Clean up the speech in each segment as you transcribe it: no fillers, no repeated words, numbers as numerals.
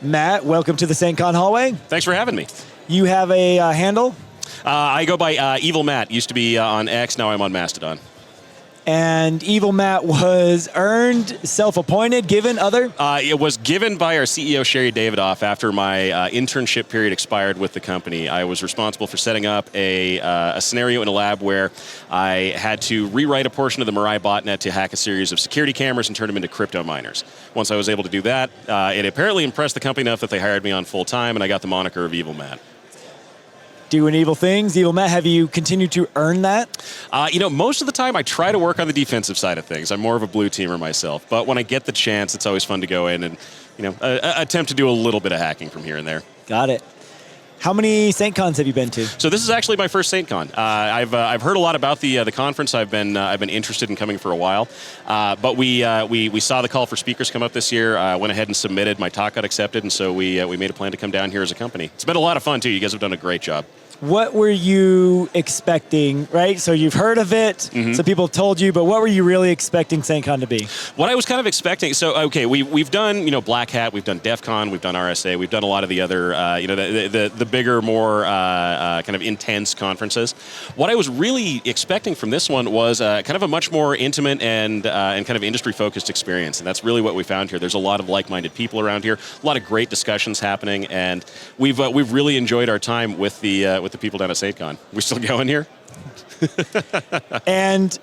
Matt, welcome to the SAINTCON hallway. Thanks for having me. You have a handle? I go by Evil Matt. Used to be on X, now I'm on Mastodon. And Evil Matt was earned, self-appointed, given, other? It was given by our CEO, Sherry Davidoff, after my internship period expired with the company. I was responsible for setting up a scenario in a lab where I had to rewrite a portion of the Mirai botnet to hack a series of security cameras and turn them into crypto miners. Once I was able to do that, it apparently impressed the company enough that they hired me on full time, and I got the moniker of Evil Matt. Doing evil things. Evil Matt, have you continued to earn that? Most of the time I try to work on the defensive side of things. I'm more of a blue teamer myself. But when I get the chance, it's always fun to go in and, attempt to do a little bit of hacking from here and there. Got it. How many SAINTCONs have you been to? So this is actually my first SAINTCON. I've heard a lot about the conference. I've been interested in coming for a while, but we saw the call for speakers come up this year. Went ahead and submitted. My talk got accepted, and so we made a plan to come down here as a company. It's been a lot of fun too. You guys have done a great job. What were you expecting, right? So you've heard of it, some people have told you, but what were you really expecting SAINTCON to be? What I was kind of expecting, so okay, we've done, Black Hat, we've done DEF CON, we've done RSA, we've done a lot of the other, the bigger, more kind of intense conferences. What I was really expecting from this one was kind of a much more intimate and kind of industry-focused experience, and that's really what we found here. There's a lot of like-minded people around here, a lot of great discussions happening, and we've really enjoyed our time with the people down at SAINTCON. We still going here? And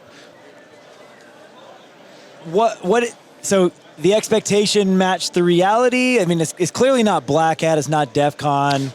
so the expectation matched the reality? I mean, it's clearly not Black Hat, it's not DEF CON.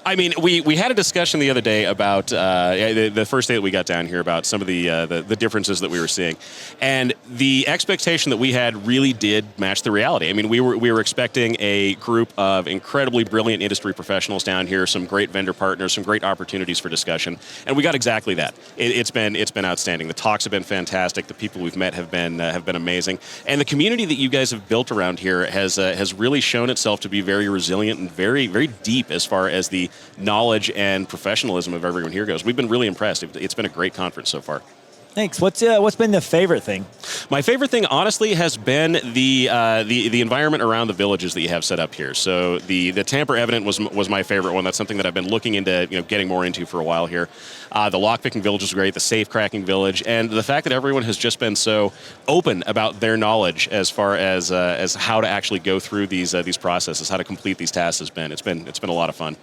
I mean, we had a discussion the other day about the first day that we got down here about some of the differences that we were seeing, and the expectation that we had really did match the reality. I mean, we were expecting a group of incredibly brilliant industry professionals down here, some great vendor partners, some great opportunities for discussion, and we got exactly that. It's been outstanding. The talks have been fantastic. The people we've met have been amazing, and the community that you guys have built around here has really shown itself to be very resilient and very, very deep as far as the knowledge and professionalism of everyone here goes. We've been really impressed. It's been a great conference so far. Thanks. What's been the favorite thing? My favorite thing, honestly, has been the environment around the villages that you have set up here. So the Tamper Evident was my favorite one. That's something that I've been looking into, getting more into for a while here. The lockpicking village is great. The safe cracking village, and the fact that everyone has just been so open about their knowledge as far as how to actually go through these processes, how to complete these tasks has been. It's been a lot of fun.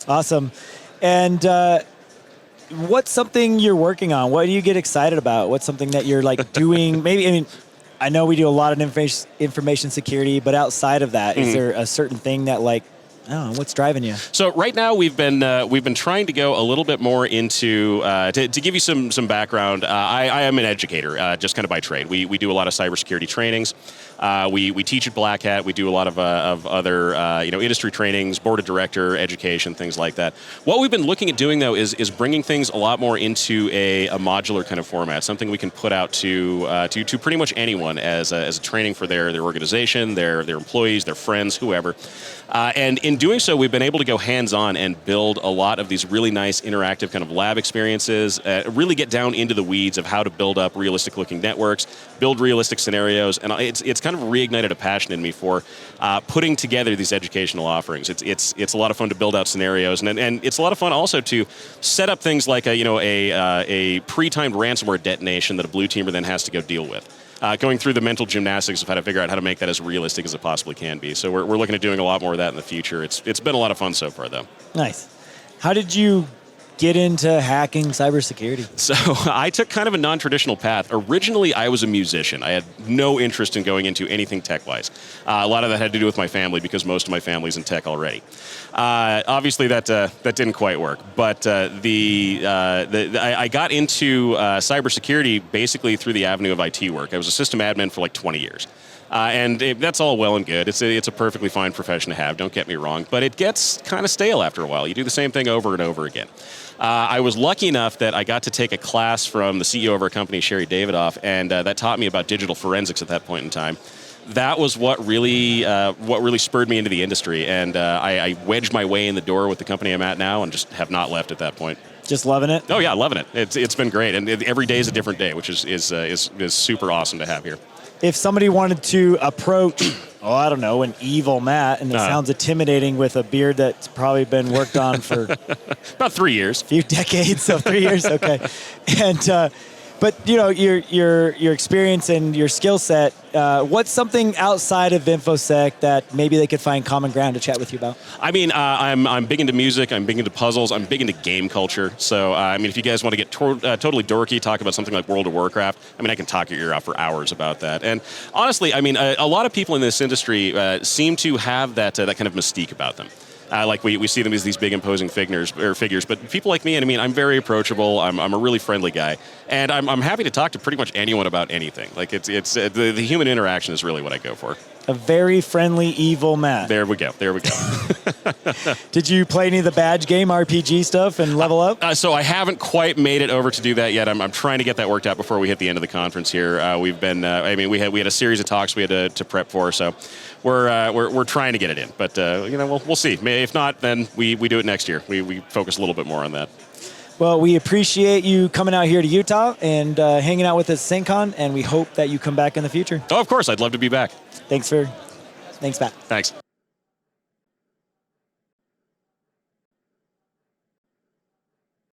Awesome. And what's something you're working on? What do you get excited about? What's something that you're like doing? I know we do a lot of information security, but outside of that, is there a certain thing that what's driving you? So right now we've been trying to go a little bit more into to give you some background. I am an educator, just kind of by trade. We do a lot of cybersecurity trainings. We teach at Black Hat. We do a lot of other industry trainings, board of director education, things like that. What we've been looking at doing though is bringing things a lot more into a modular kind of format, something we can put out to pretty much anyone as a training for their organization, their employees, their friends, whoever. And in doing so, we've been able to go hands-on and build a lot of these really nice interactive kind of lab experiences, really get down into the weeds of how to build up realistic-looking networks, build realistic scenarios, and it's kind of reignited a passion in me for putting together these educational offerings. It's a lot of fun to build out scenarios, and it's a lot of fun also to set up things like a pre-timed ransomware detonation that a blue teamer then has to go deal with. Going through the mental gymnastics of how to figure out how to make that as realistic as it possibly can be. So we're looking at doing a lot more of that in the future. It's been a lot of fun so far, though. Nice. How did you get into hacking cybersecurity? So I took kind of a non-traditional path. Originally, I was a musician. I had no interest in going into anything tech-wise. A lot of that had to do with my family because most of my family's in tech already. Obviously, that didn't quite work. But I got into cybersecurity basically through the avenue of IT work. I was a system admin for like 20 years. That's all well and good. It's a perfectly fine profession to have, don't get me wrong, but it gets kind of stale after a while. You do the same thing over and over again. I was lucky enough that I got to take a class from the CEO of our company, Sherry Davidoff, and that taught me about digital forensics at that point in time. That was what really spurred me into the industry, and I wedged my way in the door with the company I'm at now and just have not left at that point. Just loving it? Oh yeah, loving it. It's been great, and every day is a different day, which is super awesome to have here. If somebody wanted to approach, I don't know, an evil Matt, and it sounds intimidating with a beard that's probably been worked on for about 3 years, a few decades, so 3 years, okay. And but you know your experience and your skill set. What's something outside of InfoSec that maybe they could find common ground to chat with you about? I mean, I'm big into music. I'm big into puzzles. I'm big into game culture. So I mean, if you guys want to get totally dorky, talk about something like World of Warcraft. I mean, I can talk your ear out for hours about that. And honestly, I mean, a lot of people in this industry seem to have that kind of mystique about them. Like we see them as these big imposing figures, but people like me, and I mean, I'm very approachable. I'm a really friendly guy, and I'm happy to talk to pretty much anyone about anything. Like it's the human interaction is really what I go for. A very friendly, evil Matt. There we go. Did you play any of the badge game RPG stuff and level up? So I haven't quite made it over to do that yet. I'm trying to get that worked out before we hit the end of the conference here. We've been, I mean, we had a series of talks we had to prep for, so we're trying to get it in. But you know, we'll see. If not, then we do it next year. We focus a little bit more on that. Well, we appreciate you coming out here to Utah and hanging out with us at SAINTCON, and we hope that you come back in the future. Oh, of course. I'd love to be back. Thanks, Matt. Thanks.